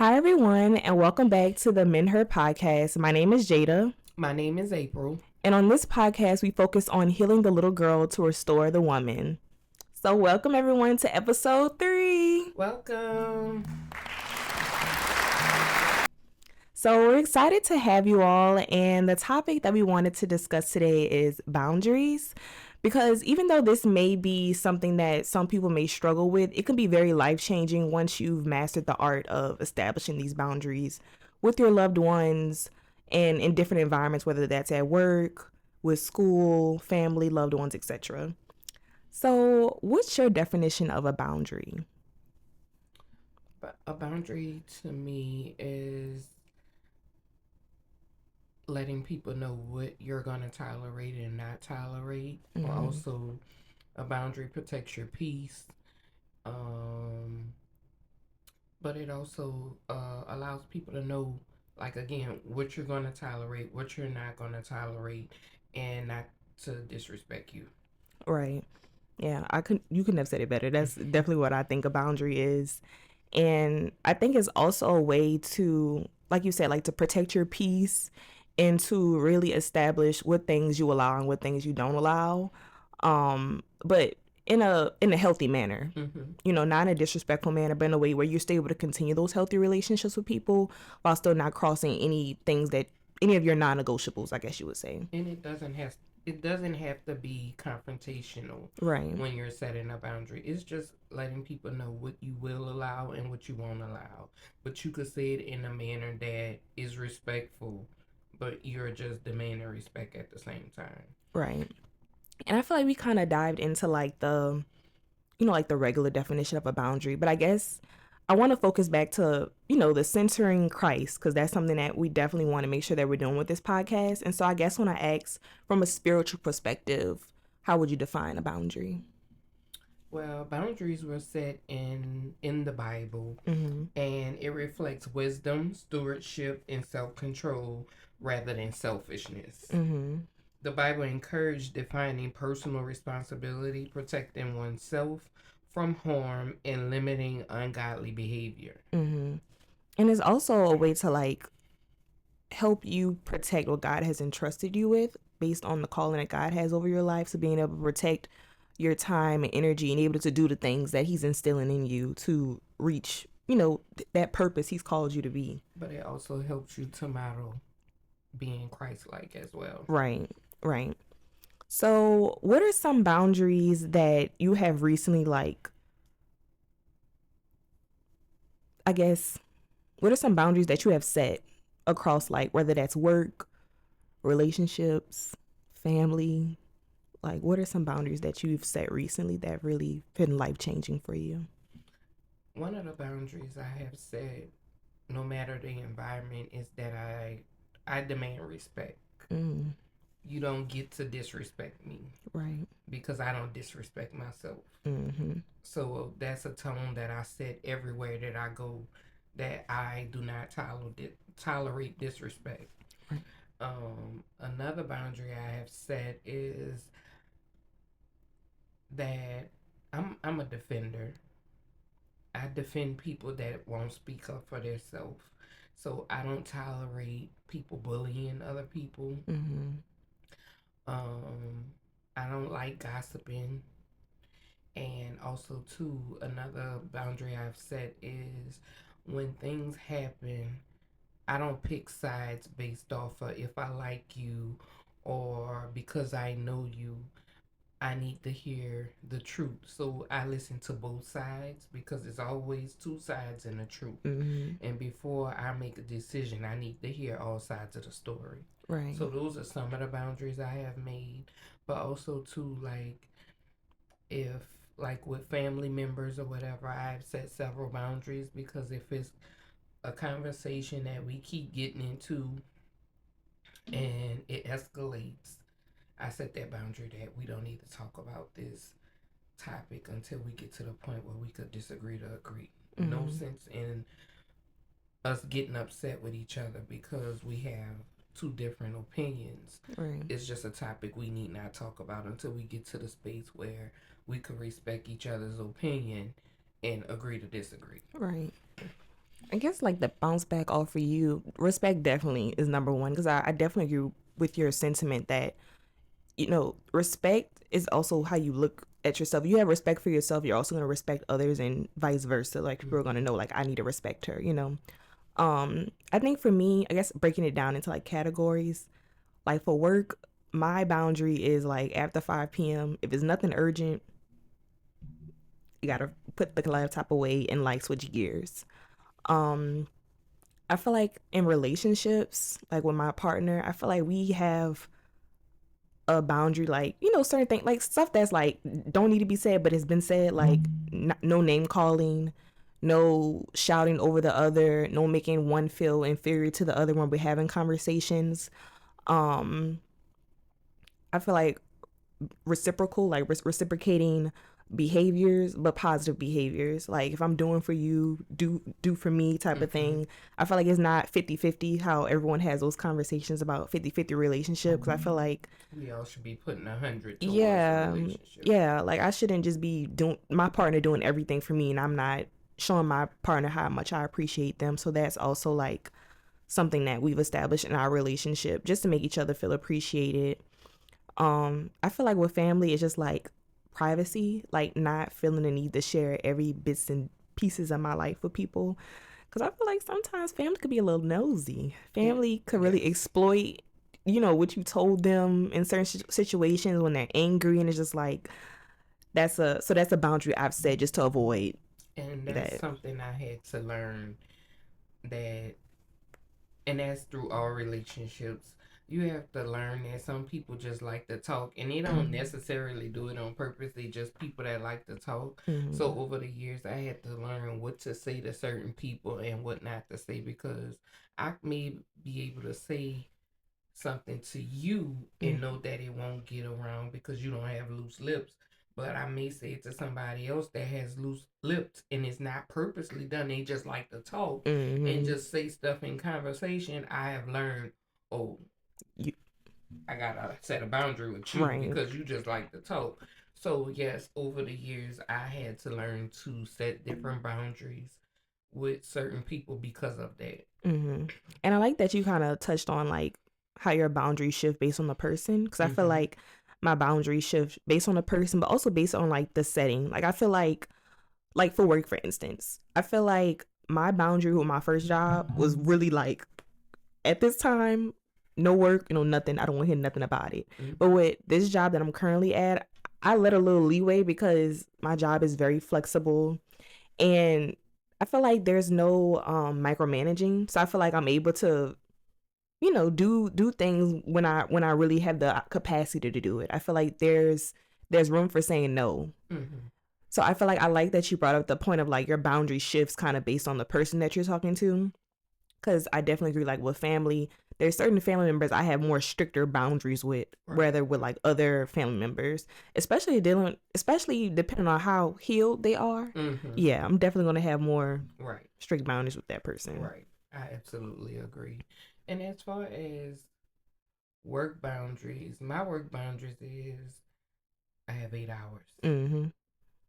Hi, everyone, and welcome back to the MendHER podcast. My name is Jada. My name is April. And on this podcast, we focus on healing the little girl to restore the woman. So, welcome everyone to episode 3. Welcome. So, we're excited to have you all. And the topic that we wanted to discuss today is boundaries. Because even though this may be something that some people may struggle with, it can be very life changing once you've mastered the art of establishing these boundaries with your loved ones and in different environments, whether that's at work, with school, family, loved ones, etc. So, what's your definition of a boundary? A boundary to me is letting people know what you're going to tolerate and not tolerate. Mm-hmm. Also, a boundary protects your peace. But it also allows people to know, like, again, what you're going to tolerate, what you're not going to tolerate, and not to disrespect you. Right. Yeah, you couldn't have said it better. That's definitely what I think a boundary is. And I think it's also a way to, like you said, like to protect your peace and to really establish what things you allow and what things you don't allow. But in a healthy manner. Mm-hmm. Not in a disrespectful manner, but in a way where you're still able to continue those healthy relationships with people while still not crossing any of your non-negotiables, I guess you would say. And it doesn't have to be confrontational, right, when you're setting a boundary. It's just letting people know what you will allow and what you won't allow. But you could say it in a manner that is respectful, but you're just demanding respect at the same time. right. And I feel like we kind of dived into like the regular definition of a boundary, but I guess I want to focus back to, the centering Christ, because that's something that we definitely want to make sure that we're doing with this podcast. And so I guess when I ask from a spiritual perspective, how would you define a boundary? Well, boundaries were set in the Bible, Mm-hmm. and it reflects wisdom, stewardship, and self-control rather than selfishness. Mm-hmm. The Bible encouraged defining personal responsibility, protecting oneself from harm, and limiting ungodly behavior. Mm-hmm. And it's also a way to like help you protect what God has entrusted you with based on the calling that God has over your life. So being able to protect your time and energy and able to do the things that He's instilling in you to reach, that purpose He's called you to be. But it also helps you to model being Christ-like as well. Right, right. So, what are some boundaries that you have recently, like, I guess, what are some boundaries that you have set across, like, whether that's work, relationships, family? Like, what are some boundaries that you've set recently that really been life changing for you? One of the boundaries I have set, no matter the environment, is that I demand respect. Mm, You don't get to disrespect me right. because I don't disrespect myself. Mm-hmm. So that's a tone that I set everywhere that I go, that I do not tolerate disrespect. Right. Another boundary I have set is that I'm a defender. I defend people that won't speak up for themselves. So I don't tolerate people bullying other people. Mm-hmm. Um, I don't like gossiping. And also, too, another boundary I've set is when things happen, I don't pick sides based off of if I like you or because I know you. I need to hear the truth. So I listen to both sides because there's always two sides in the truth. Mm-hmm. And before I make a decision, I need to hear all sides of the story. Right. So those are some of the boundaries I have made. But also, too, like, if, like, with family members or whatever, I've set several boundaries because if it's a conversation that we keep getting into and it escalates, I set that boundary that we don't need to talk about this topic until we get to the point where we could disagree to agree. Mm-hmm. No sense in us getting upset with each other because we have two different opinions. Right. It's just a topic we need not talk about until we get to the space where we can respect each other's opinion and agree to disagree. Right. I guess like the bounce back off for you, respect definitely is number one because I definitely agree with your sentiment that respect is also how you look at yourself. You have respect for yourself, you're also going to respect others and vice versa. Like people are going to Mm-hmm. know like I need to respect her. I think for me, I guess breaking it down into like categories, like for work, my boundary is like after 5 p.m. If it's nothing urgent, you got to put the laptop away and like switch gears. Um I feel like in relationships, like with my partner, I feel like we have a boundary, like certain things, like stuff that's like don't need to be said, but it's been said, like no name calling, no shouting over the other, no making one feel inferior to the other when we're having conversations. Um, I feel like reciprocal, like reciprocating behaviors, but positive behaviors. Like if I'm doing for you, do for me type of Mm-hmm. thing. I feel like it's not 50-50 how everyone has those conversations about 50-50 relationship. Because I feel like, We all should be putting 100 towards the yeah, relationship. yeah, like I shouldn't just be doing my partner doing everything for me and I'm not showing my partner how much I appreciate them. So that's also like something that we've established in our relationship just to make each other feel appreciated. I feel like with family it's just like privacy, like not feeling the need to share every bits and pieces of my life with people, because I feel like sometimes family could be a little nosy. It, Family could really yes. exploit what you told them in certain situations when they're angry, and it's just like that's a boundary I've set just to avoid And that's that. something I had to learn that, and that's through all relationships. You have to learn that some people just like to talk, and they don't necessarily do it on purpose. They just people that like to talk. So Mm-hmm. over the years, I had to learn what to say to certain people and what not to say, because I may be able to say something to you and know that it won't get around because you don't have loose lips. But I may say it to somebody else that has loose lips and it's not purposely done. They just like to talk and Mm-hmm. just say stuff in conversation. I have learned, oh, You, I gotta set a boundary with you right. because you just like to talk. So yes, over the years I had to learn to set different boundaries with certain people because of that. Mm-hmm. And I like that you kind of touched on like how your boundaries shift based on the person, because I feel Mm-hmm. like my boundaries shift based on the person, but also based on like the setting. Like I feel like for work, for instance, I feel like my boundary with my first job was really like at this time, no work, nothing. I don't want to hear nothing about it. But Mm-hmm. with this job that I'm currently at, I let a little leeway because my job is very flexible, and I feel like there's no micromanaging. So I feel like I'm able to do things when I really have the capacity to do it. I feel like there's room for saying no. Mm-hmm. So I feel like I like that you brought up the point of like your boundary shifts kind of based on the person that you're talking to, because I definitely agree. Like with family, there's certain family members I have more stricter boundaries with, Right. rather with like other family members, especially depending on how healed they are. Mm-hmm. Yeah, I'm definitely gonna have more Right. strict boundaries with that person. Right. I absolutely agree. And as far as work boundaries, my work boundaries is I have 8 hours. Mm-hmm.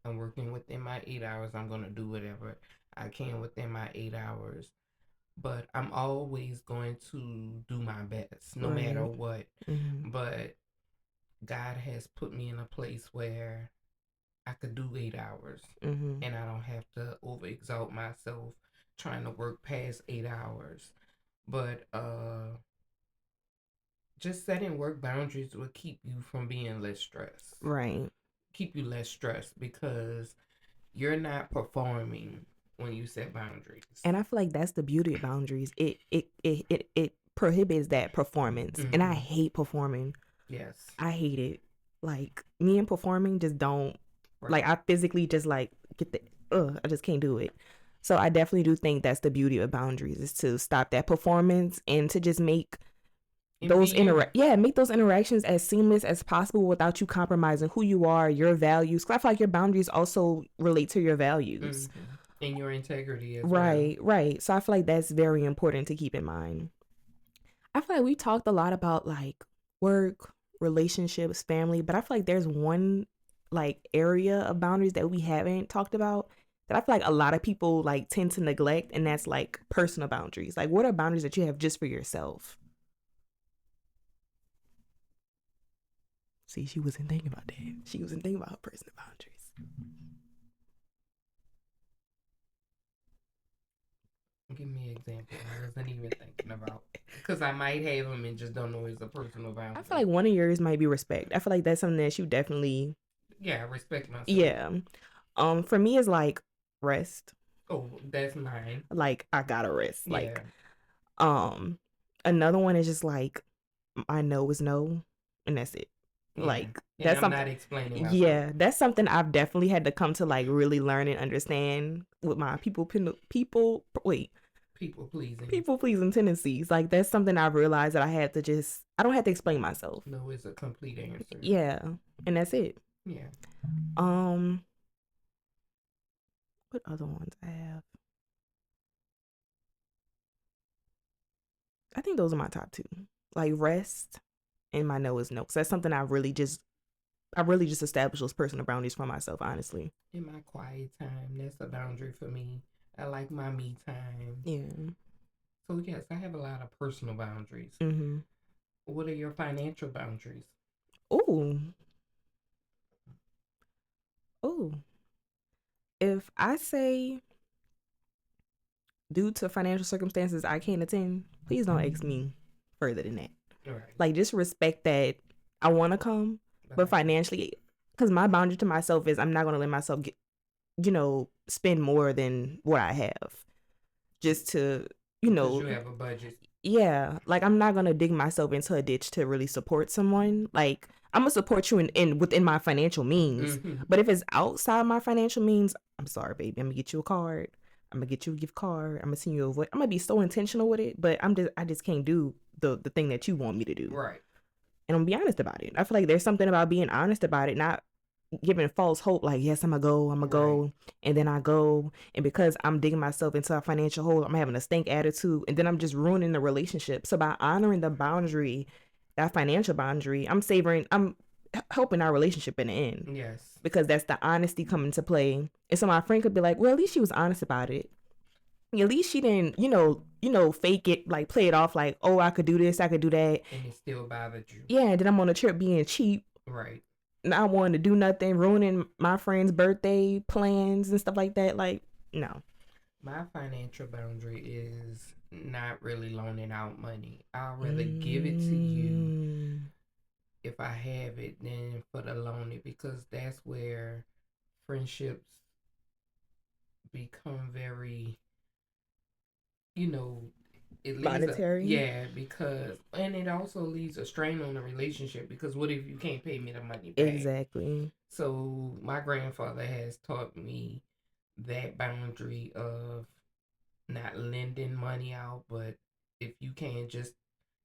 I'm working within my 8 hours. I'm going to do whatever I can within my 8 hours. But I'm always going to do my best no matter Right. what. Mm-hmm. But God has put me in a place where I could do 8 hours Mm-hmm. and I don't have to overexalt myself trying to work past 8 hours. But just setting work boundaries will keep you from being less stressed. Right. Keep you less stressed because you're not performing when you set boundaries. And I feel like that's the beauty of boundaries. It prohibits that performance, and I Mm-hmm. hate performing. Yes. I hate it. Like me and performing just don't, like Right. I physically just like get the I just can't do it. So I definitely do think that's the beauty of boundaries, is to stop that performance and to just make And be you. make those interactions as seamless as possible without you compromising who you are, your values. Cause I feel like your boundaries also relate to your values. Mm-hmm. And your integrity as well. Right, right. So I feel like that's very important to keep in mind. I feel like we talked a lot about like work, relationships, family, but I feel like there's one like area of boundaries that we haven't talked about, that I feel like a lot of people like tend to neglect, and that's like personal boundaries. Like, what are boundaries that you have just for yourself? See, she wasn't thinking about that. She wasn't thinking about her personal boundaries. Give me an example. I wasn't even thinking about, because I might have them and just don't know it's a personal I feel boundary. like one of yours might be respect. I feel like that's something that you definitely, Yeah, I respect myself. yeah. For me, it's like rest. Oh, that's mine. Like I gotta rest. Yeah, Like, um, another one is just like I know is no, and that's it. yeah. Like And that's I'm something. not explaining myself. Yeah, that's something I've definitely had to come to like really learn and understand with my People pleasing. people pleasing tendencies. Like that's something I've realized that I don't have to explain myself. No is a complete answer. Yeah, and that's it. Yeah. Um, what other ones I have? I think those are my top two. Like rest and my no is no. Cause that's something I really just established those personal boundaries for myself, honestly. In my quiet time, that's a boundary for me. I like my me time. Yeah. So yes, I have a lot of personal boundaries. Mm-hmm. What are your financial boundaries? Oh, oh. If I say due to financial circumstances I can't attend, please don't ask me further than that. Right. Like just respect that I want to come, but financially, because my boundary to myself is I'm not gonna let myself get, spend more than what I have, just to, Because you have a budget. yeah, like I'm not gonna dig myself into a ditch to really support someone. Like I'm gonna support you in within my financial means, but if it's outside my financial means, I'm sorry, baby. I'm gonna get you a card. I'm gonna get you a gift card. I'm gonna send you a voice. I'm gonna be so intentional with it, but I just can't do the thing that you want me to do. Right. And I'm gonna be honest about it. I feel like there's something about being honest about it, not giving false hope. Like, yes, I'm gonna go, and then I go, and because I'm digging myself into a financial hole, I'm having a stink attitude, and then I'm just ruining the relationship. So by honoring the boundary, that financial boundary, I'm helping our relationship in the end. Yes. Because that's the honesty coming to play. And so my friend could be like, well, at least she was honest about it. At least she didn't, fake it, like play it off like, oh, I could do this, I could do that. And it still bothered you. Yeah, and then I'm on a trip being cheap. Right. Not wanting to do nothing, ruining my friend's birthday plans and stuff like that. Like, no. My financial boundary is not really loaning out money. I'd rather give it to you if I have it than for the loan it, because that's where friendships become very, it leaves monetary. because, and it also leaves a strain on the relationship, because what if you can't pay me the money back? Exactly. So my grandfather has taught me that boundary of not lending money out, but if you can, just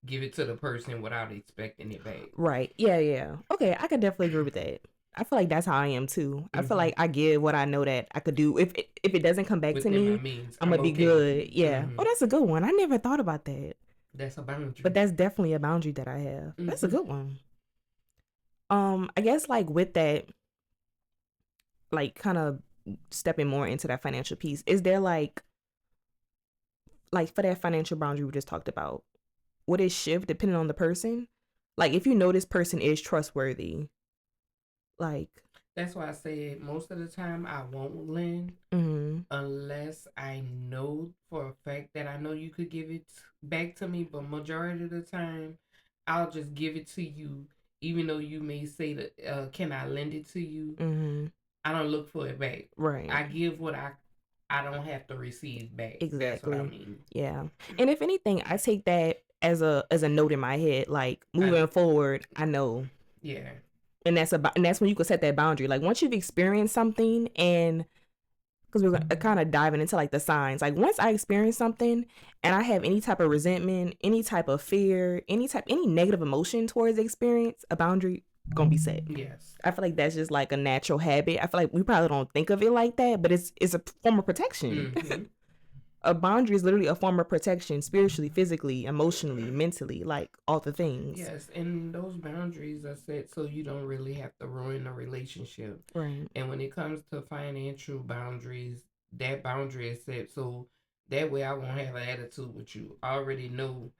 give it to the person without expecting it back. Right. Yeah. Okay, I could definitely agree with that. I feel like that's how I am too. I feel like I give what I know that I could do. If it doesn't come back to Within my me, means, I'm gonna be okay. good. Yeah. Oh, that's a good one. I never thought about that. That's a boundary. But that's definitely a boundary that I have. That's a good one. I guess like with that, like kind of stepping more into that financial piece, is there like for that financial boundary we just talked about, would it shift depending on the person? Like if you know this person is trustworthy, like that's why I said most of the time I won't lend unless I know for a fact that I know you could give it back to me. But majority of the time, I'll just give it to you, even though you may say that, can I lend it to you? I don't look for it back. Right. I give what I don't have to receive back. Exactly. That's what I mean. Yeah. And if anything, I take that as a note in my head, like moving forward, I know. Yeah. And that's when you can set that boundary. Like once you've experienced something, and because we're kind of diving into like the signs. Like once I experience something and I have any type of resentment, any type of fear, any negative emotion towards the experience, a boundary gonna be set. Yes. I feel like that's just like a natural habit. I feel like we probably don't think of it like that, but it's a form of protection. A boundary is literally a form of protection, spiritually, physically, emotionally, mentally, like all the things. Yes, and those boundaries are set so you don't really have to ruin a relationship. Right. And when it comes to financial boundaries, that boundary is set. So that way I won't have an attitude with you. I already know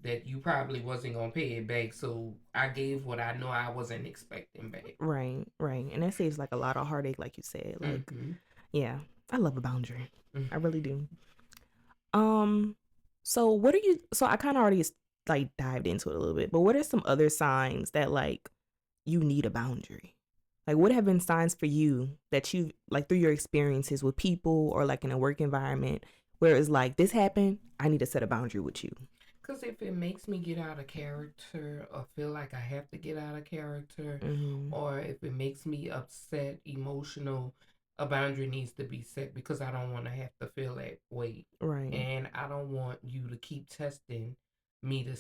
that you probably wasn't gonna pay it back. So I gave what I know I wasn't expecting back. Right, right. And that saves like a lot of heartache, like you said. Like, Mm-hmm. yeah, I love a boundary. Mm-hmm. I really do. Um, so what are you? So I kind of already like dived into it a little bit, but what are some other signs that like you need a boundary? Like, what have been signs for you that you like through your experiences with people or like in a work environment where it's like this happened, I need to set a boundary with you. Because if it makes me get out of character or feel like I have to get out of character, Mm-hmm. or if it makes me upset, emotional, a boundary needs to be set because I don't want to have to feel that way. Right. And I don't want you to keep testing me to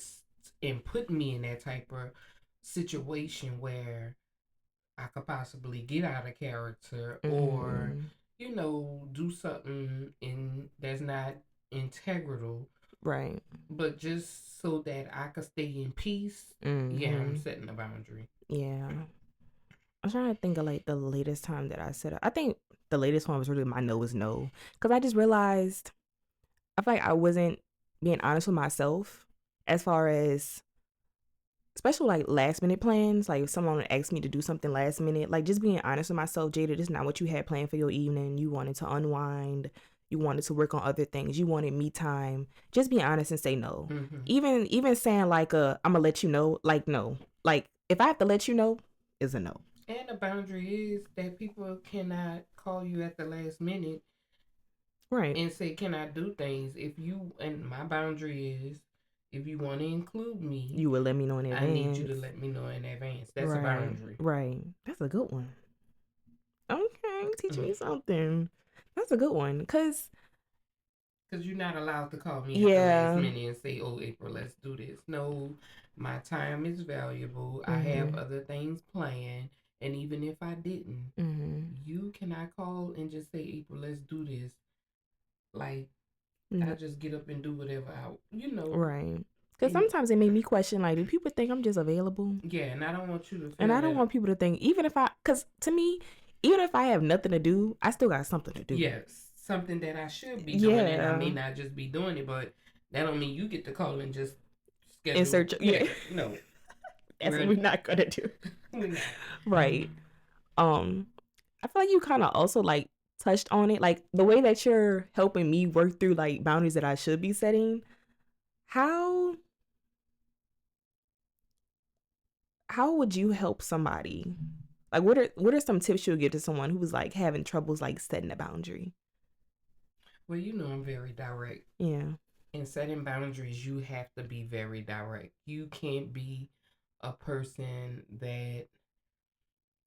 and put me in that type of situation where I could possibly get out of character or, Mm-hmm. do something in that's not integral, Right. but just so that I could stay in peace. Yeah, I'm Mm-hmm. setting a boundary. Yeah. I'm trying to think of like the latest time that I said it. I think the latest one was really my no was no. Because I just realized I feel like I wasn't being honest with myself as far as especially like last minute plans. Like if someone asked me to do something last minute, like just being honest with myself, Jada, this is not what you had planned for your evening. You wanted to unwind, you wanted to work on other things, you wanted me time. Just be honest and say no. Mm-hmm. Even saying like I'm gonna let you know, like no. Like if I have to let you know, is a no. And the boundary is that people cannot call you at the last minute Right. and say, "Can I do things?" If you and my boundary is, if you want to include me, You would let me know in I need you to advance. let me know in advance. That's a Right. boundary. Right. That's a good one. Okay, teach Because me something. That's a good one. Cause you're not allowed to call me at the last yeah. minute and say, "Oh, April, let's do this." No, my time is valuable. I have Mhm. other things planned. And even if I didn't, Mhm. you cannot call and just say, "April, let's do this." Like, I No, just get up and do whatever I. right. Cause And sometimes it made me question like, do people think I'm just available? yeah, and I don't want you to And feel I don't that. want people to think even if cause to me, even if I have nothing to do, I still got something to do. Yes, something that I should be doing, and I may Yeah. not just be doing it, but that don't mean you get to call and just In schedule. search of, Yeah, yeah. no, That's what we're we're not gonna do. we're not. Right. Um, I feel like you kind of also like touched on it, like the way that you're helping me work through like boundaries that I should be setting. How how would you help somebody? Like what are some tips you'll give to someone who's like having troubles like setting a boundary? Well, I'm very direct. Yeah. In setting boundaries, you have to be very direct. You can't be a person that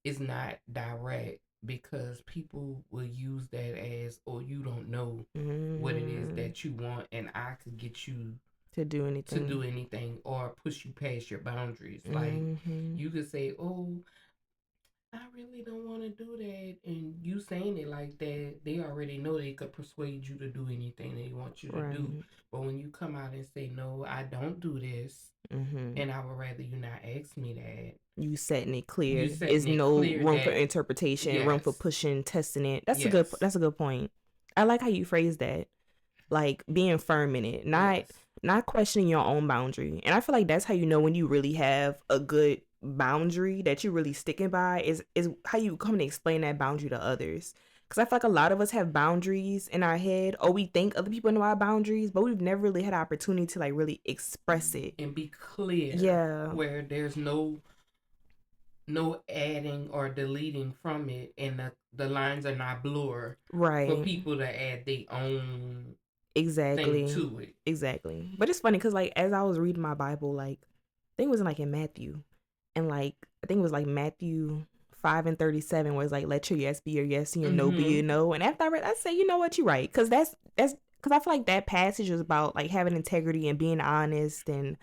is not direct because people will use that as, "Oh, you don't know what it is Mm, that you want, and I could get you to do to anything. do anything or push you past your boundaries." Like, Mm-hmm. you could say, "Oh, I really don't want to do that," and you saying it like that, they already know they could persuade you to do anything they want you to do. Right. But when you come out and say, "No, I don't do this, Mm-hmm. and I would rather you not ask me that," You setting it you clear. Is setting it no clear room for that interpretation, room for yes, pushing, testing it. yes, That's a good point. I like how you phrase that. Like being firm in it, yes, not questioning your own boundary. And I feel like that's how you know when you really have a good boundary that you really sticking by is how you come to explain that boundary to others. Because I feel like a lot of us have boundaries in our head, or we think other people know our boundaries, but we've never really had an opportunity to like really express it. and be clear Yeah, where there's no adding or deleting from it, and the lines are not blurred for right. people to add their own thing Exactly. to it. Exactly. But it's funny because like as I was reading my Bible, like I think it was like in Matthew, and like I think it was like Matthew 5:37, where it's like let your yes be your yes and your no be Mm-hmm. your no. And after I read, I say, you know what, you're right, because that's because I feel like that passage is about like having integrity and being honest and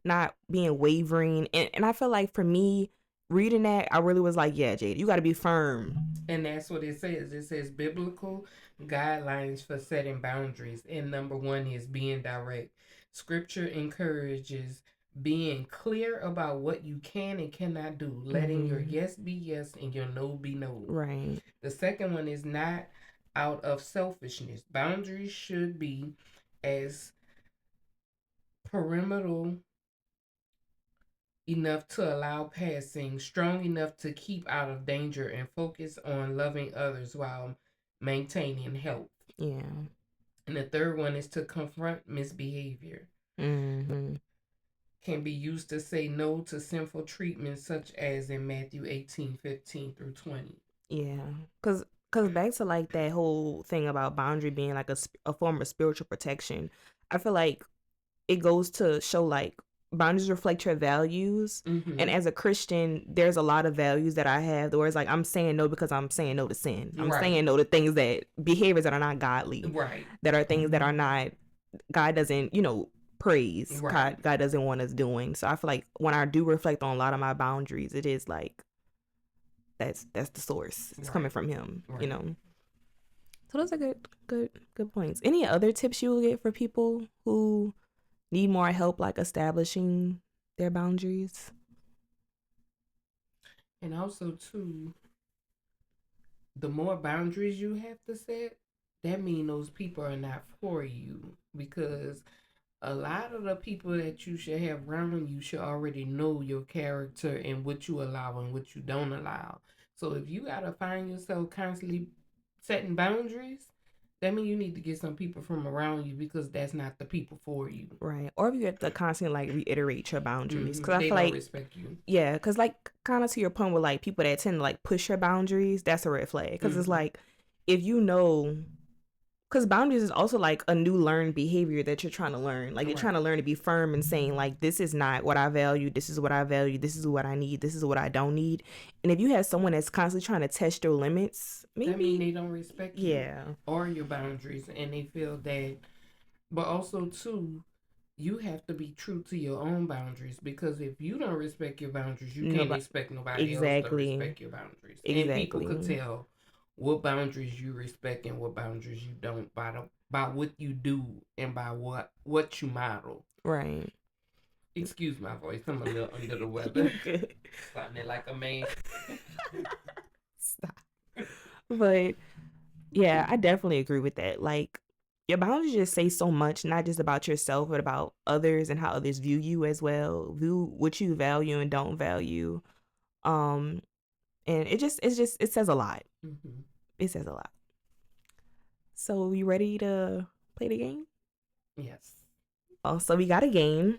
not being wavering. And I feel like for me reading that, I really was like, yeah, Jade, you got to be firm. And that's what it says. It says biblical guidelines for setting boundaries. And number one is being direct. Scripture encourages being clear about what you can and cannot do, letting your Mm-hmm. yes be yes and your no be no. Right. The second one is not out of selfishness. Boundaries should be as perimeter enough to allow passing, strong enough to keep out of danger, and focus on loving others while maintaining health. Yeah. And the third one is to confront misbehavior. Mm-hmm. Can be used to say no to sinful treatment, such as in Matthew 18:15 through 20. Yeah. Cause back to like that whole thing about boundary being like a form of spiritual protection. I feel like it goes to show like boundaries reflect your values. And Mm-hmm. as a Christian, there's a lot of values that I have where it's like I'm saying no because I'm saying no to sin. I'm Right. saying no to things that behaviors that are not godly. Right. That are things that are not God doesn't, praise. Right. God doesn't want us doing. So I feel like when I do reflect on a lot of my boundaries, it is like that's the source. It's coming Right. from him, Right. So those are good points. Any other tips you will get for people who need more help like establishing their boundaries? And also, too, the more boundaries you have to set, that means those people are not for you, because a lot of the people that you should have around you should already know your character and what you allow and what you don't allow. So if you gotta find yourself constantly setting boundaries, that means you need to get some people from around you, because that's not the people for you. Right. Or if you have to constantly like reiterate your boundaries. Because I They feel don't like, respect you. yeah, because like kind of to your point with like people that tend to like push your boundaries, that's a red flag. Because it's like, if because boundaries is also like a new learned behavior that you're trying to learn. Like you're trying to learn to be firm and saying like, this is not what I value. This is what I value. This is what I need. This is what I don't need. And if you have someone that's constantly trying to test your limits, maybe that mean they don't respect you yeah, or your boundaries, and they feel that. But also, too, you have to be true to your own boundaries, because if you don't respect your boundaries, you can't expect nobody else to respect your boundaries. And people could Exactly. tell what boundaries you respect and what boundaries you don't by what you do and by what you model. Right. Excuse my voice, I'm a little under the You weather. good. Sounding like a man. Stop. But yeah, I definitely agree with that. Like your boundaries just say so much, not just about yourself, but about others and how others view you as well, view what you value and don't value. Um, and it says a lot. Mm-hmm. It says a lot. So you ready to play the game? Yes. Oh, so we got a game,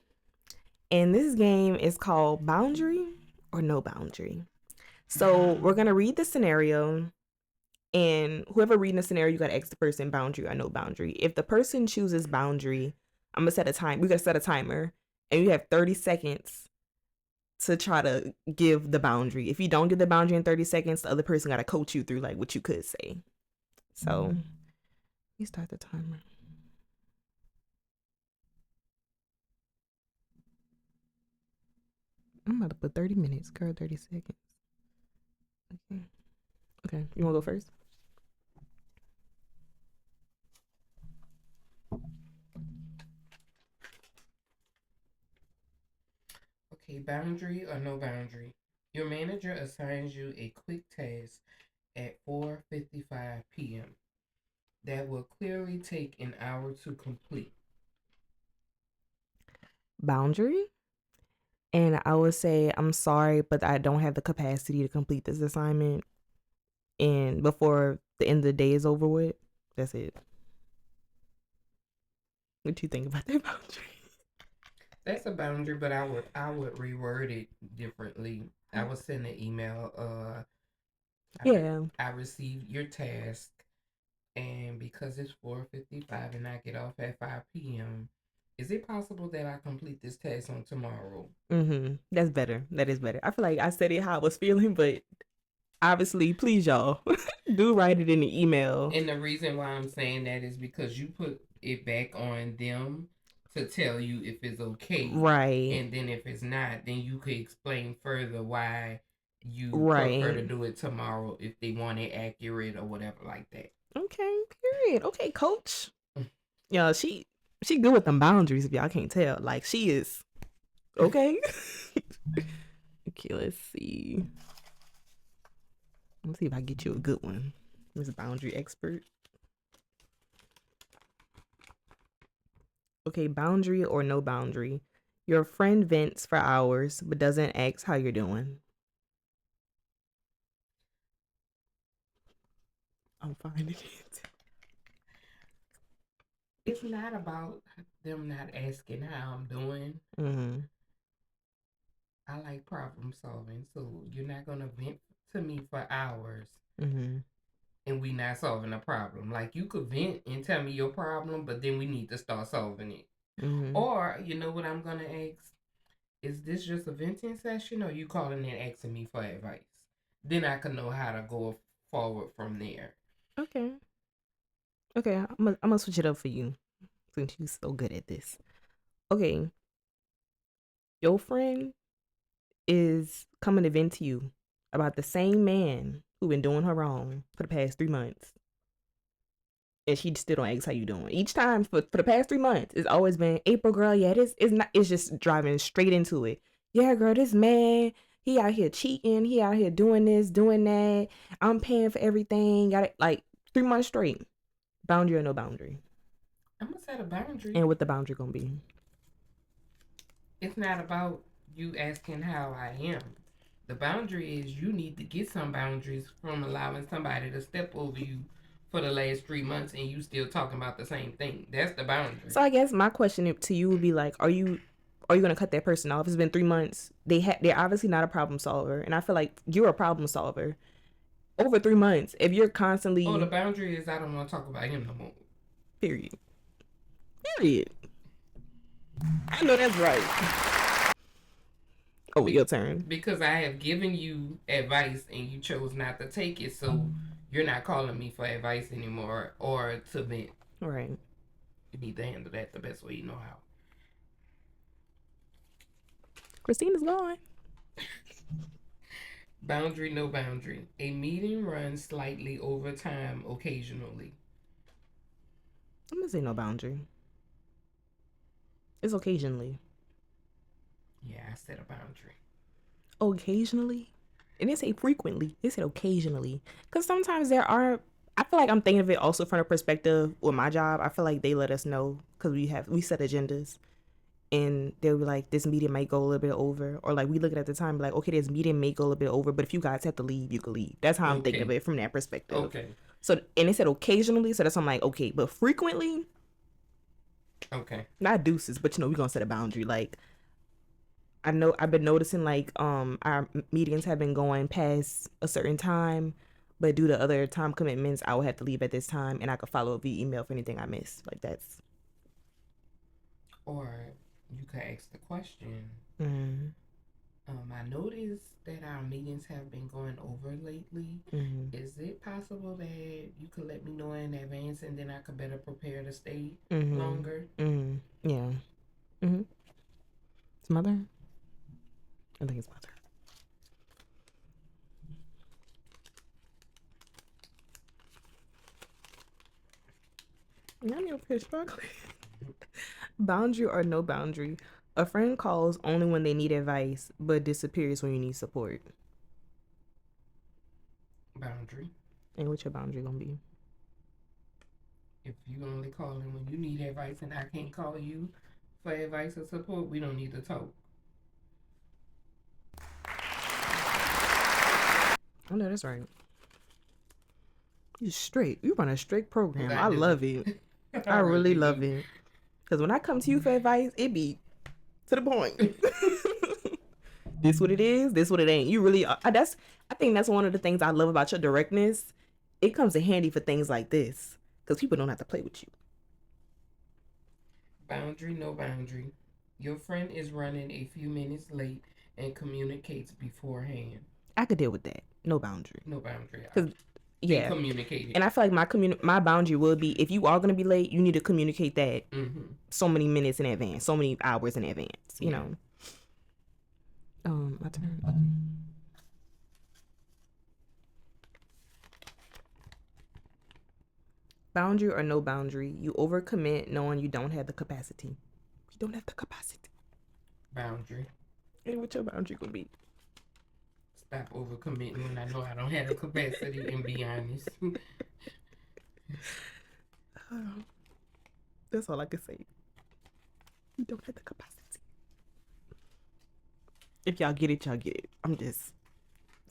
and this game is called Boundary or No Boundary. So we're gonna read the scenario, and whoever reading the scenario, you gotta ask the person boundary or no boundary. If the person chooses boundary, I'm gonna set a time. We gotta set a timer, and you have 30 seconds to try to give the boundary. If you don't give the boundary in 30 seconds, the other person gotta coach you through like what you could say. So we start the timer. I'm about to put 30 minutes, girl. 30 seconds. Okay. Okay. You wanna go first? Okay, boundary or no boundary. Your manager assigns you a quick task at 4:55 p.m. that will clearly take an hour to complete. Boundary. And I would say, I'm sorry, but I don't have the capacity to complete this assignment. And before the end of the day is over with, that's it. What you think about that boundary? That's a boundary, but I would reword it differently. I would send an email. Yeah. I received your task, and because it's 4:55 and I get off at 5 p.m., is it possible that I complete this task on tomorrow? That's better. That is better. I feel like I said it how I was feeling, but obviously, please y'all do write it in the email. And the reason why I'm saying that is because you put it back on them to tell you if it's okay. Right. And then if it's not, then you could explain further why you prefer to Right. do it tomorrow if they want it accurate or whatever like that. Okay. Period. Okay, coach. Yeah, she good with them boundaries. If y'all can't tell, like she is. Okay. Okay. Let's see. Let's see if I get you a good one, Miss Boundary Expert. Okay, boundary or no boundary. Your friend vents for hours but doesn't ask how you're doing. I'm finding it. It's not about them not asking how I'm doing. Mm-hmm. I like problem solving, so you're not gonna vent to me for hours Mm-hmm. and we not solving a problem. Like you could vent and tell me your problem, but then we need to start solving it. Mm-hmm. Or you know what I'm gonna ask? Is this just a venting session or you calling and asking me for advice? Then I can know how to go forward from there. Okay. Okay, I'm gonna switch it up for you since you're so good at this. Okay, your friend is coming to vent to you about the same man who been doing her wrong for the past 3 months. And she still don't ask how you doing. Each time for the past 3 months, it's always been April, girl. Yeah, this is not. It's just driving straight into it. Yeah, girl, this man, he out here cheating. He out here doing this, doing that. I'm paying for everything. Got it like 3 months straight. Boundary or no boundary. I'm gonna set a boundary. And what the boundary gonna be? It's not about you asking how I am. The boundary is you need to get some boundaries from allowing somebody to step over you for the last 3 months and you still talking about the same thing. That's the boundary. So I guess my question to you would be like, are you gonna cut that person off? It's been 3 months. They're obviously not a problem solver, and I feel like you're a problem solver. Over 3 months, if you're Oh, the constantly boundary is I don't want to talk about him no more. period, period. I know that's right. Oh, your turn. Because I have given you advice and you chose not to take it, so you're not calling me for advice anymore or to vent. Right. You need to handle that the best way you know how. Christina's gone. Boundary, no boundary. A meeting runs slightly over time occasionally. I'm gonna say no boundary. It's occasionally. Yeah, I set a boundary. Occasionally. It didn't say frequently. It said occasionally. Because sometimes there are. I feel like I'm thinking of it also from a perspective with my job. I feel like they let us know because we set agendas, and they'll be like, this meeting might go a little bit over, or like we look at the time, like, okay, this meeting may go a little bit over, but if you guys have to leave, you can leave. That's how I'm thinking of Okay. it from that perspective. Okay. So, and it said occasionally, so that's why I'm like, okay, but frequently, Okay. not deuces, but we're gonna set a boundary. Like, I know I've been noticing like our meetings have been going past a certain time, but due to other time commitments, I will have to leave at this time, and I could follow up via email for anything I miss. Like that's. Or you could ask the question. Mm-hmm. I noticed that our meetings have been going over lately. Mm-hmm. Is it possible that you could let me know in advance and then I could better prepare to stay Mm-hmm. longer? Mm-hmm. Yeah. Mm-hmm. It's my turn. I think it's my turn. I'm your fish struggling. Boundary or no boundary. A friend calls only when they need advice, but disappears when you need support. Boundary. And what's your boundary gonna be? If you only call in when you need advice and I can't call you for advice or support, we don't need to talk. I know that's right. You straight. You run a strict program. I do. love it. I really love it. Because when I come to you for advice, it be to the point. This what it is. This what it ain't. You really. I think that's one of the things I love about your directness. It comes in handy for things like this because people don't have to play with you. Boundary, no boundary. Your friend is running a few minutes late and communicates beforehand. I could deal with that. No boundary. No boundary. Because yeah, communicated. and I feel like my boundary would be if you are gonna be late, you need to communicate that so many minutes in advance, so many hours in advance. You know. My turn. Boundary or no boundary, you overcommit knowing you don't have the capacity. You don't have the capacity. Boundary. And what your boundary gonna be? Stop overcommitting when I know I don't have the capacity and be honest. That's all I can say. We don't have the capacity. If y'all get it, y'all get it. I'm just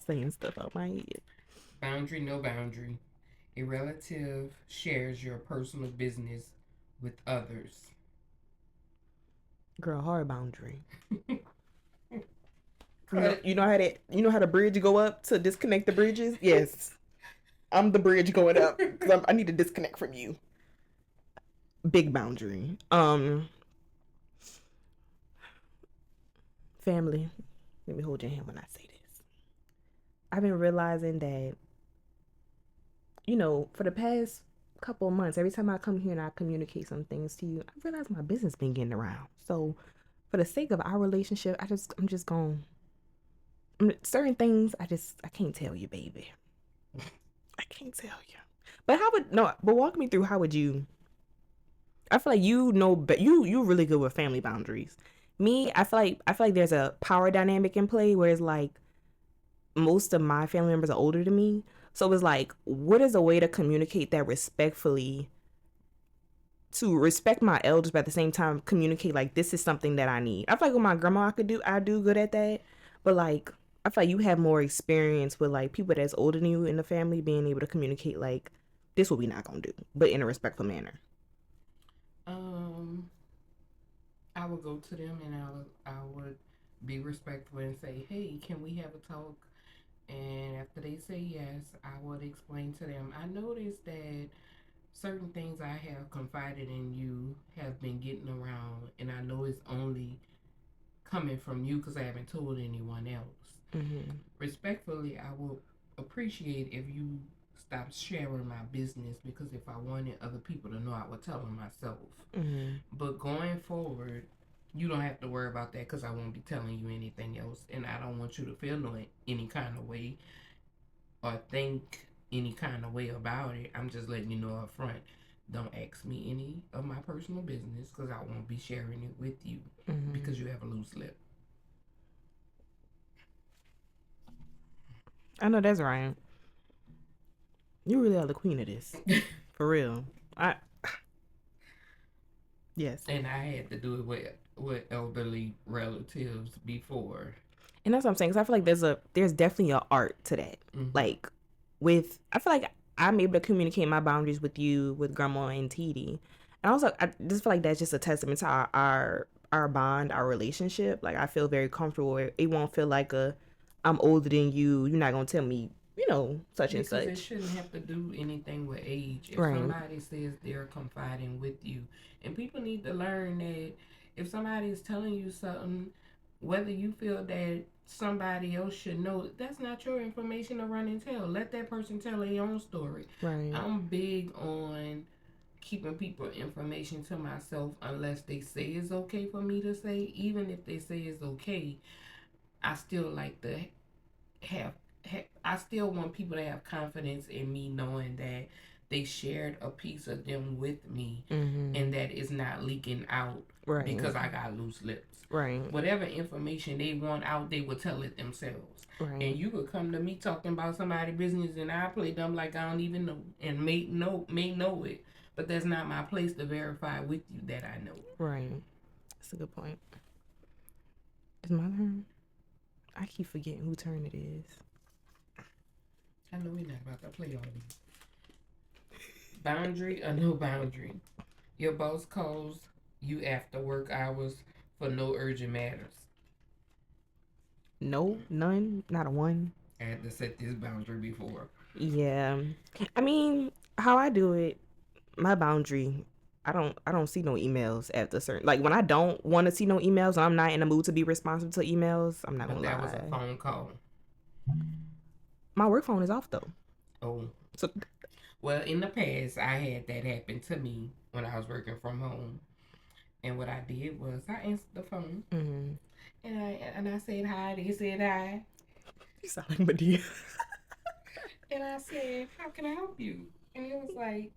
saying stuff out my head. Boundary, no boundary. A relative shares your personal business with others. Girl, hard boundary. Cut. You know how the bridge go up to disconnect the bridges? Yes. I'm the bridge going up because I need to disconnect from you. Big boundary. Family. Let me hold your hand when I say this. I've been realizing that, for the past couple of months, every time I come here and I communicate some things to you, I realize my business been getting around. So, for the sake of our relationship, I'm just going. Certain things I can't tell you, baby. I can't tell you. But walk me through how would you? I feel like but you really good with family boundaries. Me, I feel like there's a power dynamic in play where it's like most of my family members are older than me. So it's like, what is a way to communicate that respectfully to respect my elders, but at the same time communicate like this is something that I need. I feel like with my grandma I do good at that. But like I feel like you have more experience with like people that's older than you in the family being able to communicate like this what we not gonna do, but in a respectful manner. Um, I would go to them and I would be respectful and say, "Hey, can we have a talk?" And after they say yes, I would explain to them. I noticed that certain things I have confided in you have been getting around, and I know it's only coming from you because I haven't told anyone else. Mm-hmm. Respectfully, I will appreciate if you stop sharing my business because if I wanted other people to know, I would tell them myself. Mm-hmm. But going forward, you don't have to worry about that because I won't be telling you anything else, and I don't want you to feel no any kind of way or think any kind of way about it. I'm just letting you know up front. Don't ask me any of my personal business because I won't be sharing it with you Mm-hmm. because you have a loose lip. I know that's right. You really are the queen of this. For real. I Yes. And I had to do it with elderly relatives before. And that's what I'm saying. Cause I feel like there's definitely an art to that. Mm-hmm. Like I feel like I'm able to communicate my boundaries with you, with Grandma and TD, and also I just feel like that's just a testament to our bond, our relationship. Like I feel very comfortable. It won't feel like I'm older than you. You're not gonna tell me, such and Because it such. shouldn't have to do anything with age. If Right. somebody says they're confiding with you, and people need to learn that if somebody is telling you something, whether you feel that somebody else should know, that's not your information to run and tell. Let that person tell their own story. Right. I'm big on keeping people information to myself unless they say it's okay for me to say. Even if they say it's okay, I still like to have, I still want people to have confidence in me knowing that they shared a piece of them with me Mm-hmm. and that it's not leaking out Right. because I got loose lips. Right. Whatever information they want out, they will tell it themselves. Right. And you could come to me talking about somebody's business and I play dumb like I don't even know and may know it. But that's not my place to verify with you that I know. Right. That's a good point. Is my turn? I keep forgetting whose turn it is. I know we're not about to play all these. Boundary or no boundary. Your boss calls you after work hours for no urgent matters. No, none, not a one. I had to set this boundary before. Yeah. I mean, how I do it, my boundary, I don't see no emails after certain, like when I don't want to see no emails and I'm not in the mood to be responsive to emails, I'm not But gonna that was a lie. phone call. My work phone is off though. Oh. So Well, in the past, I had that happen to me when I was working from home. And what I did was I answered the phone mm-hmm. and I said hi. They said hi. You sound like Medea. And I said, how can I help you? And it was like,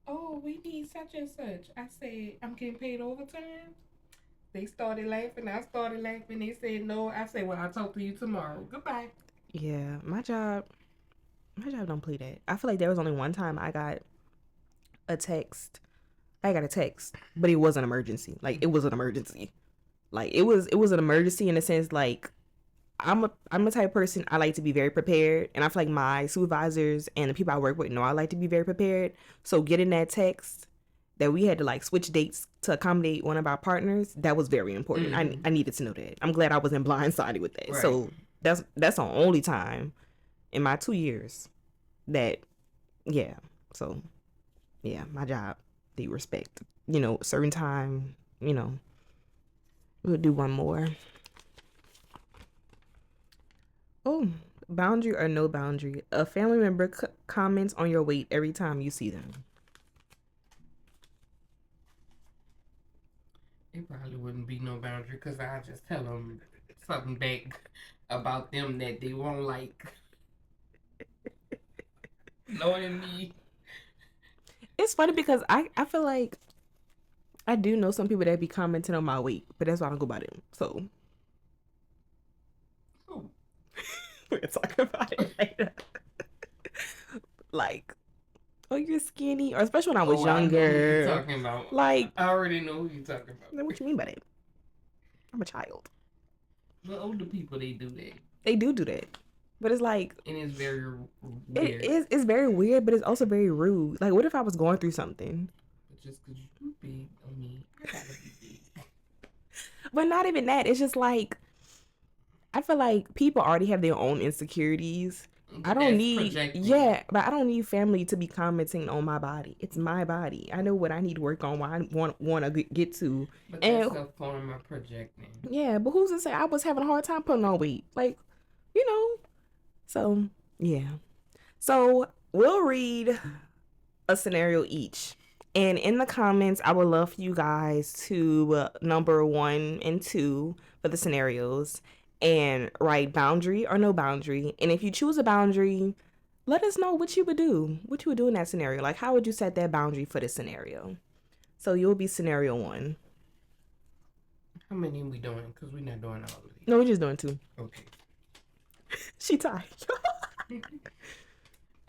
oh, we need such and such. I said, I'm getting paid overtime. They started laughing. I started laughing. They said no. I said, well, I'll talk to you tomorrow. Goodbye. Yeah, my job don't play that. I feel like there was only one time I got a text I got a text, but it was an emergency. Like it was an emergency. Like it was an emergency in a sense. Like I'm a type of person, I like to be very prepared, and I feel like my supervisors and the people I work with know I like to be very prepared. So getting that text that we had to like switch dates to accommodate one of our partners, that was very important. Mm-hmm. I needed to know that. I'm glad I wasn't blindsided with that. Right. So that's the only time in my 2 years that, yeah. So yeah, my job, the respect. Certain time. We'll do one more. Oh, boundary or no boundary. A family member comments on your weight every time you see them. It probably wouldn't be no boundary because I just tell them something back about them that they won't like. Knowing me. It's funny because I feel like I do know some people that be commenting on my weight, but that's why I don't go by them. So Oh. we're talking about it later. Like, oh, you're skinny, or especially when I was Oh, I know who you're younger. talking about. Like, I already know who you're talking about. what you mean by that? I'm a child. The older people, they do that. They do that, but it's like And it's very it weird. is. It's very weird, but it's also very rude. Like, what if I was going through something? But just because you're big, I mean, I gotta be big. But not even that. It's just like I feel like people already have their own insecurities. I But don't that's need, projecting. yeah, but I don't need family to be commenting on my body. It's my body. I know what I need to work on, what I want to get to. But And that's a form of projecting. yeah, but who's to say I was having a hard time putting on weight? Like, you know. So, yeah. So, we'll read a scenario each. And in the comments, I would love for you guys to number 1 and 2 for the scenarios and write boundary or no boundary. And if you choose a boundary, let us know what you would do. What you would do in that scenario. Like, how would you set that boundary for the scenario? So you'll be scenario 1. How many are we doing? Because we're not doing all of these. No, we're just doing 2. Okay. She tired.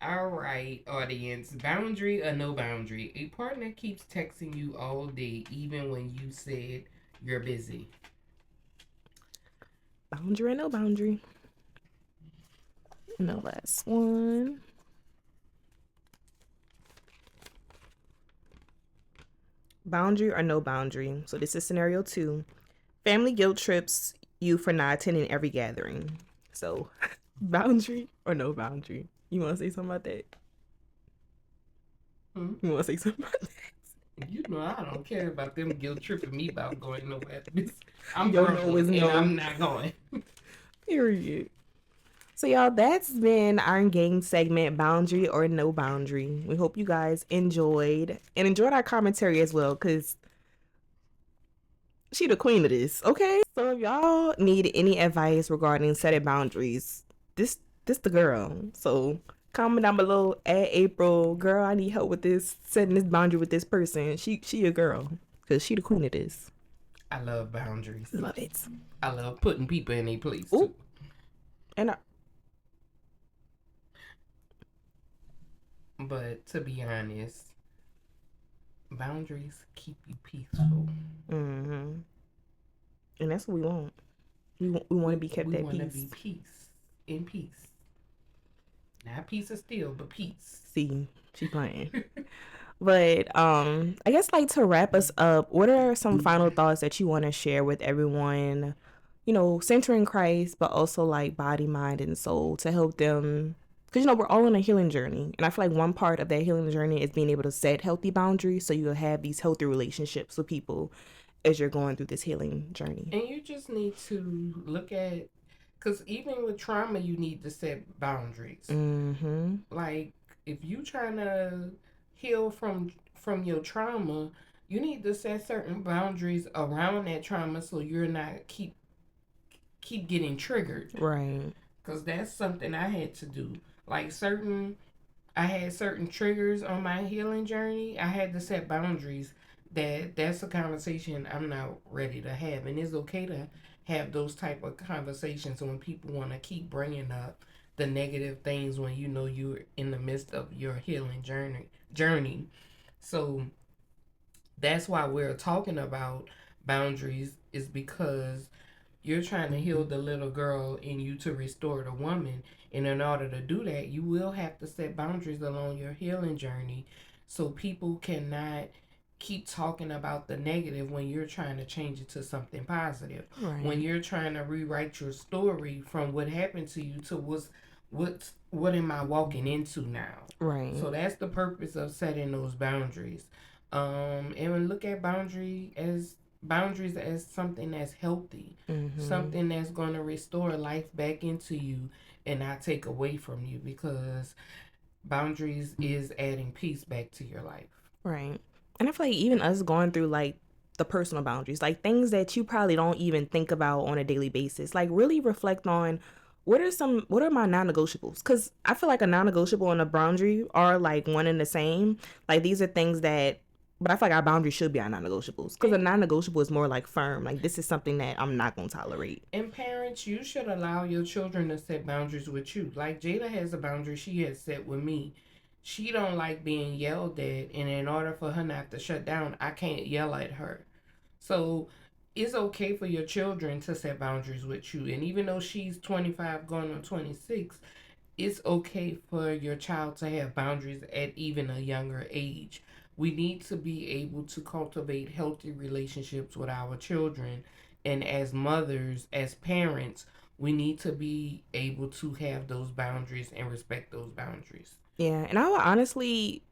All right, audience. Boundary or no boundary? A partner keeps texting you all day, even when you said you're busy. Boundary or no boundary? And the last one. Boundary or no boundary? So this is scenario 2. Family guilt trips you for not attending every gathering. So boundary or no boundary? You want to say something about that? You want to say something about that? You know I don't care about them guilt tripping me about going nowhere. I'm Your grown no is and no. I'm not going. Period. So y'all, that's been our game segment, boundary or no boundary. We hope you guys enjoyed our commentary as well, because she the queen of this, okay? So if y'all need any advice regarding setting boundaries, this the girl. So comment down below at April, girl, I need help with this, setting this boundary with this person. She a girl, because she the queen of this. I love boundaries. Love it. I love putting people in their place Ooh. too. And But to be honest, boundaries keep you peaceful. and that's what we want. We want to be kept at We want to peace. be in peace. Not piece of steel, but peace. See, she playing. But I guess like to wrap us up, what are some final thoughts that you want to share with everyone? Centering Christ, but also like body, mind, and soul to help them. Because, we're all on a healing journey. And I feel like one part of that healing journey is being able to set healthy boundaries so you'll have these healthy relationships with people as you're going through this healing journey. And you just need to look at, because even with trauma, you need to set boundaries. Mm-hmm. Like, if you trying to heal from your trauma, you need to set certain boundaries around that trauma so you're not keep getting triggered. Right. Because that's something I had to do. Like I had certain triggers on my healing journey. I had to set boundaries that's a conversation I'm not ready to have. And it's okay to have those type of conversations when people want to keep bringing up the negative things when you know you're in the midst of your healing journey. So That's why we're talking about boundaries, is because you're trying to heal the little girl in you to restore the woman. And in order to do that, you will have to set boundaries along your healing journey, so people cannot keep talking about the negative when you're trying to change it to something positive. When Right. you're trying to rewrite your story from what happened to you to what am I walking into now? Right. So that's the purpose of setting those boundaries. And look at boundaries as something that's healthy, Mm-hmm. something that's going to restore life back into you and not take away from you, because boundaries is adding peace back to your life. Right. And I feel like even us going through like the personal boundaries, like things that you probably don't even think about on a daily basis, like really reflect on what are my non-negotiables? Because I feel like a non-negotiable and a boundary are like one and the same. Like these are things that, but I feel like our boundaries should be our non-negotiables. Because a And, non-negotiable is more like firm. Like this is something that I'm not gonna tolerate. and parents, you should allow your children to set boundaries with you. Like Jada has a boundary she has set with me. She don't like being yelled at, and in order for her not to shut down, I can't yell at her. So it's okay for your children to set boundaries with you. And even though she's 25 going on 26, it's okay for your child to have boundaries at even a younger age. We need to be able to cultivate healthy relationships with our children. And as mothers, as parents, we need to be able to have those boundaries and respect those boundaries. Yeah, and I would honestly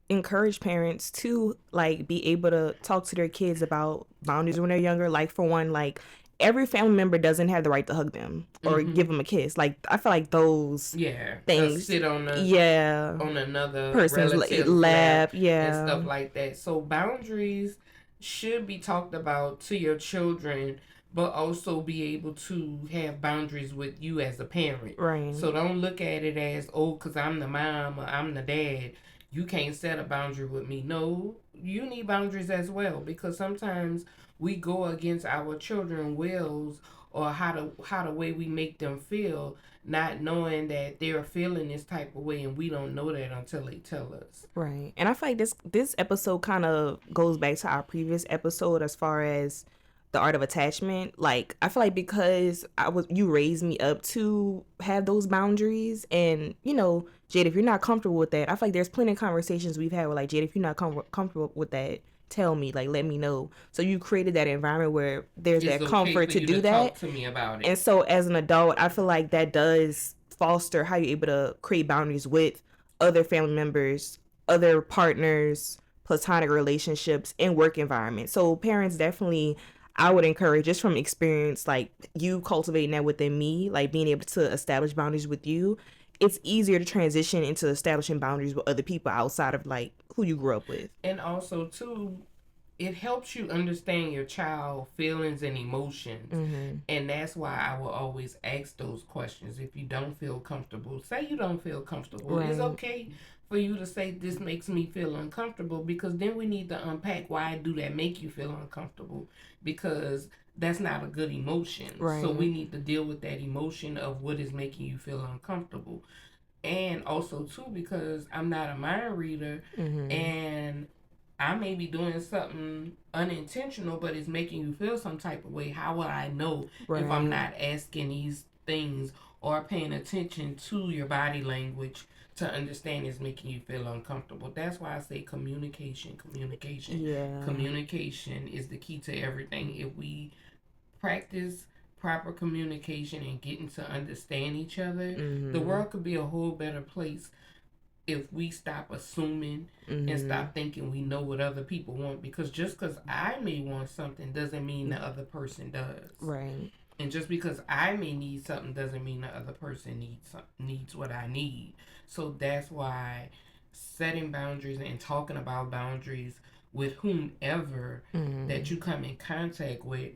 encourage parents to like be able to talk to their kids about boundaries when they're younger. Like for one, like every family member doesn't have the right to hug them or Mm-hmm. give them a kiss. Like I feel like those Yeah, things, sit on the yeah, on another person's relative's lap lap, and yeah, stuff like that. So boundaries should be talked about to your children, but also be able to have boundaries with you as a parent. right, So don't look at it as, oh, because I'm the mom or I'm the dad, you can't set a boundary with me. No, you need boundaries as well, because sometimes we go against our children's wills, or how the way we make them feel, not knowing that they're feeling this type of way, and we don't know that until they tell us. right. And I feel like this episode kind of goes back to our previous episode as far as the art of attachment. Like I feel like because you raised me up to have those boundaries, and Jade, if you're not comfortable with that, I feel like there's plenty of conversations we've had with like, Jade, if you're not comfortable with that, tell me, like let me know. So you created that environment where there's It's that okay comfort for to you to do that. talk to me about And it. so as an adult, I feel like that does foster how you're able to create boundaries with other family members, other partners, platonic relationships, and work environments. So parents definitely, I would encourage, just from experience, like you cultivating that within me, like being able to establish boundaries with you, it's easier to transition into establishing boundaries with other people outside of like who you grew up with. And also too, it helps you understand your child feelings and emotions. Mm-hmm. And that's why I will always ask those questions. If you don't feel comfortable, say you don't feel comfortable. It's Right. okay for you to say this makes me feel uncomfortable, because then we need to unpack, why do that make you feel uncomfortable, because that's not a good emotion. So we Right. need to deal with that emotion of what is making you feel uncomfortable. And also too, because I'm not a mind reader, Mm-hmm. and I may be doing something unintentional, but it's making you feel some type of way. How will I know if I'm Right. not asking these things or paying attention to your body language to understand it's making you feel uncomfortable? That's why I say communication, communication, Yeah. communication is the key to everything. If we practice proper communication and getting to understand each other, the Mm-hmm. world could be a whole better place if we stop assuming and Mm-hmm. stop thinking we know what other people want. Because just because I may want something doesn't mean the other person does. Right. And just because I may need something doesn't mean the other person needs what I need. So that's why setting boundaries and talking about boundaries with whomever that Mm-hmm. you come in contact with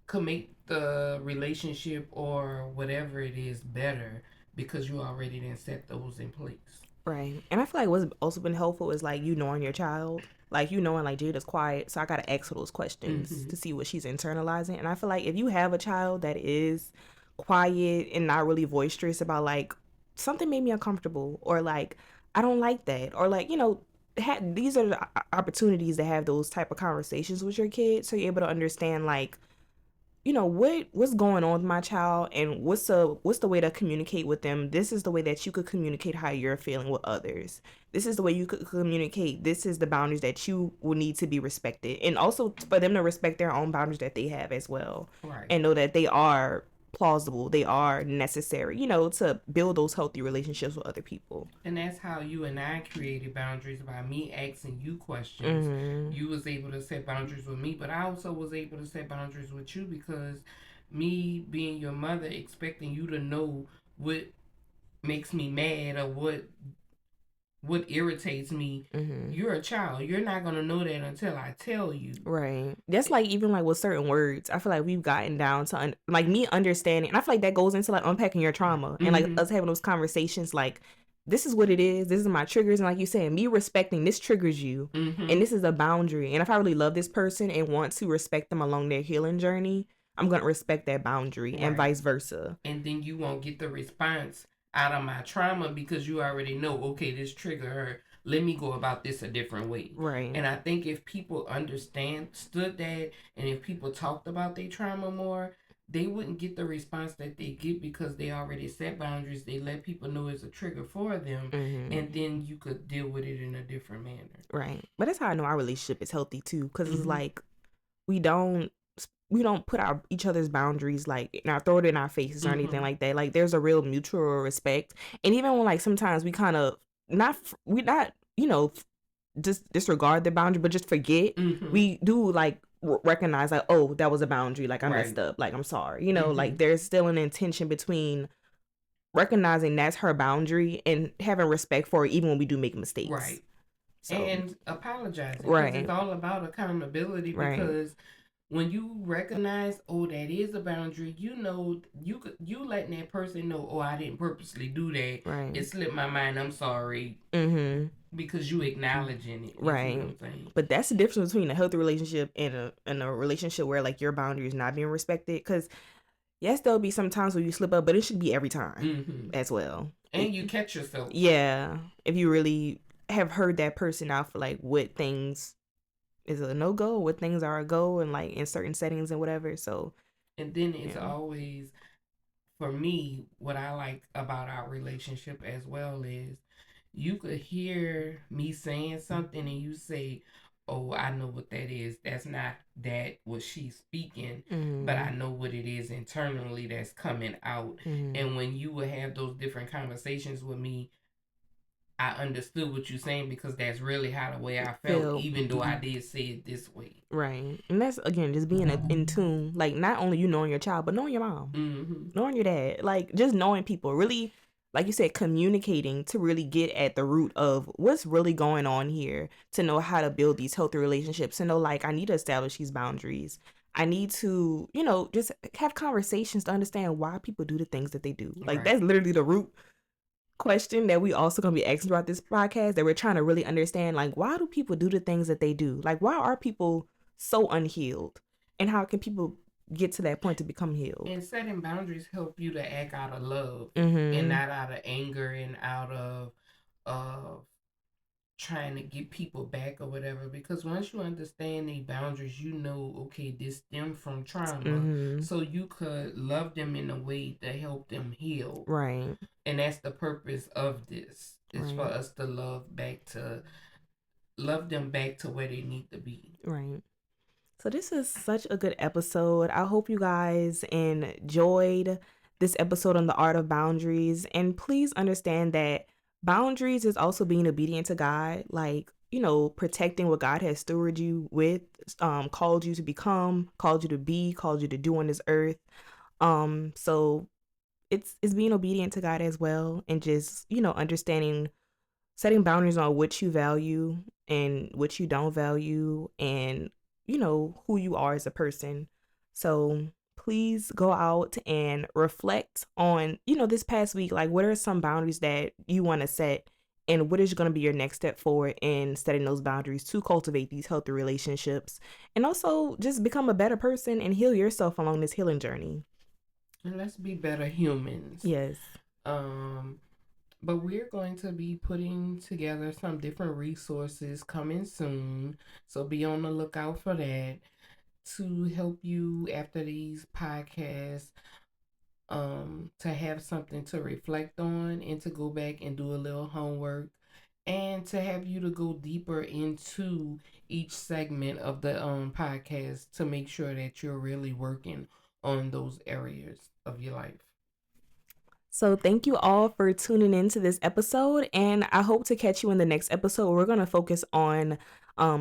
could make the relationship or whatever it is better, because you already didn't set those in place. Right. And I feel like what's also been helpful is like you knowing your child. Like you knowing like Jada's quiet, so I gotta ask her those questions Mm-hmm. to see what she's internalizing. And I feel like if you have a child that is quiet and not really boisterous about like something made me uncomfortable or like I don't like that or like these are the opportunities to have those type of conversations with your kids, so you're able to understand, like, what's going on with my child, and what's the way to communicate with them. This is the way that you could communicate how you're feeling with others. This is the way you could communicate. This is the boundaries that you will need to be respected, and also for them to respect their own boundaries that they have as well, Right. and know that they are plausible, they are necessary, to build those healthy relationships with other people. And that's how you and I created boundaries by me asking you questions. Mm-hmm. You was able to set boundaries with me, but I also was able to set boundaries with you because me being your mother, expecting you to know what makes me mad or what irritates me. Mm-hmm. You're a child. You're not gonna know that until I tell you. Right. That's like even like with certain words. I feel like we've gotten down to like me understanding, and I feel like that goes into like unpacking your trauma and like Mm-hmm. us having those conversations. Like, this is what it is. This is my triggers, and like you said, me respecting this triggers you, Mm-hmm. and this is a boundary. And if I really love this person and want to respect them along their healing journey, I'm gonna respect that boundary, and Right. vice versa. And then you won't get the response out of my trauma because you already know, okay, this trigger her. Let me go about this a different way. Right. And I think if people understood that, and if people talked about their trauma more, they wouldn't get the response that they get because they already set boundaries. They let people know it's a trigger for them, Mm-hmm. and then you could deal with it in a different manner. Right. But that's how I know our relationship is healthy too, because it's Mm-hmm. like we don't put our each other's boundaries like not throw it in our faces or anything Mm-hmm. like that. Like, there's a real mutual respect, and even when like sometimes we kind of not just disregard the boundary, but just forget, Mm-hmm. we do like recognize like, oh, that was a boundary, like I Right. messed up, like I'm sorry, Mm-hmm. like there's still an intention between recognizing that's her boundary and having respect for it even when we do make mistakes. Right. So And apologizing because it's right, all about accountability right, because when you recognize, oh, that is a boundary, you know, you letting that person know, oh, I didn't purposely do that. right. It slipped my mind. I'm sorry, Mm-hmm. because you acknowledging it. You see what Right. I'm saying? But that's the difference between a healthy relationship and a relationship where like your boundaries not being respected. Because yes, there'll be some times where you slip up, but it should be every time Mm-hmm. as well. And you catch yourself. Yeah, if you really have heard that person out for like what things is a no go, what things are a go, and like in certain settings and whatever. So And then it's yeah. always, for me, what I like about our relationship as well is you could hear me saying something and you say, oh, I know what that is. That's not that what she's speaking, but Mm-hmm. I know what it is internally that's coming out. Mm-hmm. And when you would have those different conversations with me, I understood what you're saying because that's really how the way I felt, Feel even though I did say it this way. right, and that's again just being in tune. Like, not only you knowing your child, but knowing your mom, Mm-hmm. knowing your dad, like just knowing people, really, like you said, communicating to really get at the root of what's really going on here, to know how to build these healthy relationships, to know like I need to establish these boundaries. I need to, just have conversations to understand why people do the things that they do. Like, Right. that's literally the root question that we also gonna be asking throughout this podcast, that we're trying to really understand, like, why do people do the things that they do? Like, why are people so unhealed, and how can people get to that point to become healed? And setting boundaries help you to act out of love and Mm-hmm. not out of anger and out of trying to get people back or whatever. Because once you understand the boundaries, you know, okay, this stemmed from trauma, Mm-hmm. so you could love them in a way to help them heal. Right. And that's the purpose of this. Is for Right. us to love them back to where they need to be. Right. So this is such a good episode. I hope you guys enjoyed this episode on the art of boundaries. And please understand that boundaries is also being obedient to God. Like, protecting what God has stewarded you with, called you to become, called you to be, called you to do on this earth. So it's being obedient to God as well, and just, understanding, setting boundaries on what you value and what you don't value, and who you are as a person. So please go out and reflect on, this past week, like what are some boundaries that you want to set, and what is going to be your next step forward in setting those boundaries to cultivate these healthy relationships, and also just become a better person and heal yourself along this healing journey. And let's be better humans. Yes. Um, But we're going to be putting together some different resources coming soon. So be on the lookout for that to help you after these podcasts to have something to reflect on and to go back and do a little homework and to have you to go deeper into each segment of the podcast to make sure that you're really working on those areas of your life. So thank you all for tuning into this episode, and I hope to catch you in the next episode. We're going to focus on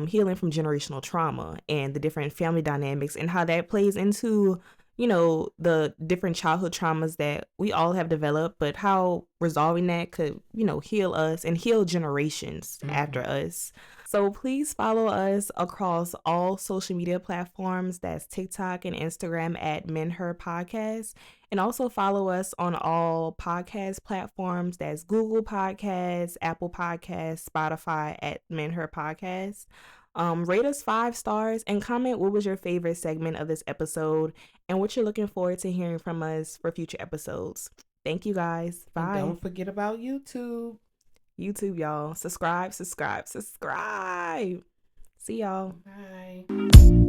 healing from generational trauma and the different family dynamics and how that plays into, the different childhood traumas that we all have developed, but how resolving that could, heal us and heal generations after Mm-hmm. us. So please follow us across all social media platforms. That's TikTok and Instagram at MendHER Podcast. And also follow us on all podcast platforms. That's Google Podcasts, Apple Podcasts, Spotify at MendHER Podcast. Rate us 5 stars and comment what was your favorite segment of this episode and what you're looking forward to hearing from us for future episodes. Thank you guys. And Bye. don't forget about YouTube. YouTube, y'all. Subscribe, subscribe, subscribe. See y'all. Bye.